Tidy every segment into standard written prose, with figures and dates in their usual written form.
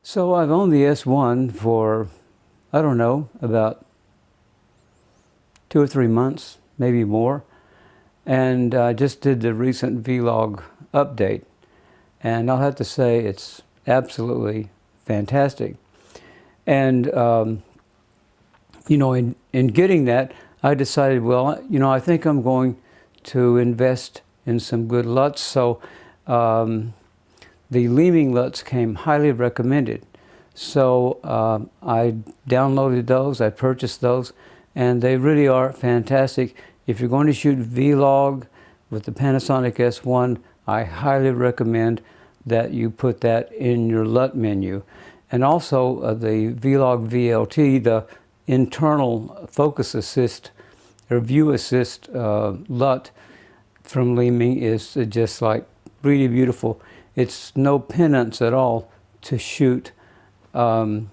So I've owned the S1 for, I don't know, about 2 or 3 months, maybe more. And I just did the recent vlog update. And I'll have to say it's absolutely fantastic. And, in getting that, I decided, well, I think I'm going to invest in some good LUTs. So the Leeming LUTs came highly recommended. So I downloaded those, I purchased those, and they really are fantastic. If you're going to shoot vlog with the Panasonic S1, I highly recommend that you put that in your LUT menu. And also the Vlog VLT, the internal focus assist or view assist LUT from Leeming is just like really beautiful. It's no penance at all to shoot log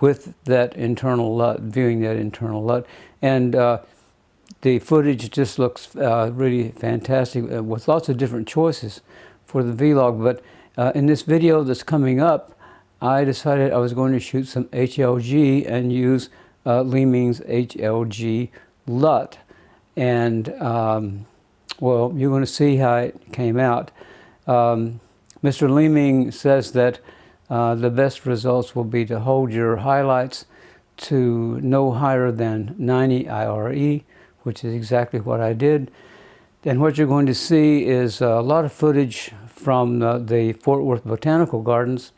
with that internal LUT, viewing that internal LUT. And the footage just looks really fantastic with lots of different choices for the vlog. But in this video that's coming up, I decided I was going to shoot some HLG and use Leeming's HLG LUT. And well, you're going to see how it came out. Mr. Leeming says that the best results will be to hold your highlights to no higher than 90 IRE, which is exactly what I did. And what you're going to see is a lot of footage from the Fort Worth Botanical Gardens.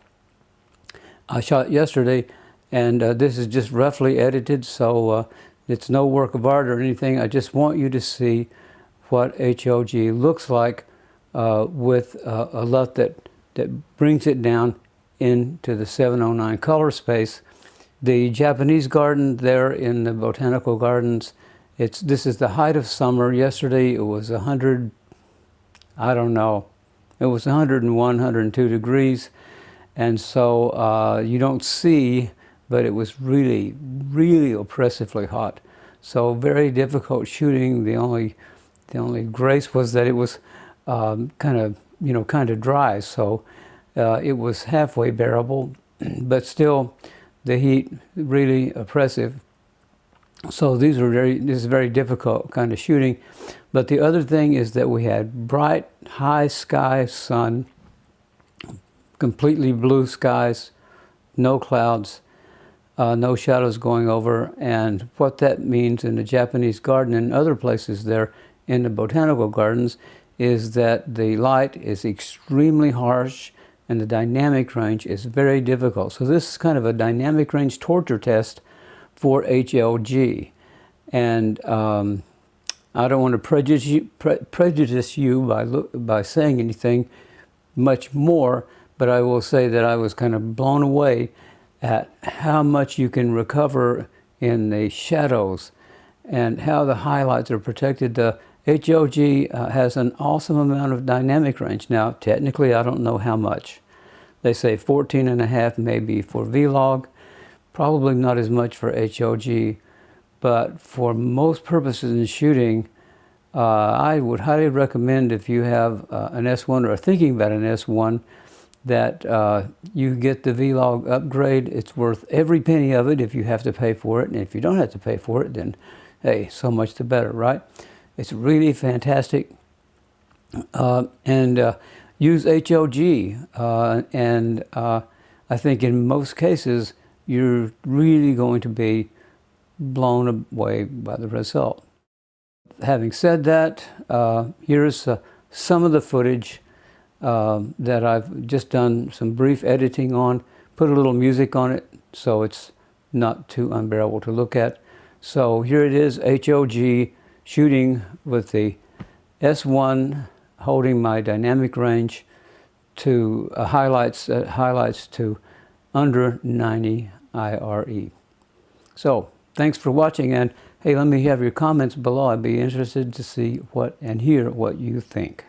I shot yesterday, and this is just roughly edited, so it's no work of art or anything. I just want you to see what HLG looks like with a LUT that brings it down into the 709 color space. The Japanese garden there in the Botanical Gardens, this is the height of summer. Yesterday it was 100, I don't know, it was 101, 102 degrees. And so you don't see, but it was really, really oppressively hot. So very difficult shooting. The only grace was that it was kind of dry. So it was halfway bearable, but still the heat really oppressive. So this is very difficult kind of shooting. But the other thing is that we had bright, high sky sun, completely blue skies, no clouds, no shadows going over. And what that means in the Japanese garden and other places there in the Botanical Gardens is that the light is extremely harsh and the dynamic range is very difficult. So this is kind of a dynamic range torture test for HLG. And I don't want to prejudice you by saying anything much more, but I will say that I was kind of blown away at how much you can recover in the shadows and how the highlights are protected. The HLG has an awesome amount of dynamic range. Now, technically, I don't know how much. They say 14.5 maybe for vlog, probably not as much for HLG, but for most purposes in shooting, I would highly recommend if you have an S1 or are thinking about an S1 that you get the vlog upgrade. It's worth every penny of it if you have to pay for it. And if you don't have to pay for it, then hey, so much the better, right? It's really fantastic. And use HLG. And I think in most cases, you're really going to be blown away by the result. Having said that, here's some of the footage that I've just done some brief editing on, put a little music on it so it's not too unbearable to look at. So here it is, HLG shooting with the S1, holding my dynamic range to highlights to under 90 IRE. So thanks for watching, and hey, let me have your comments below. I'd be interested to see and hear what you think.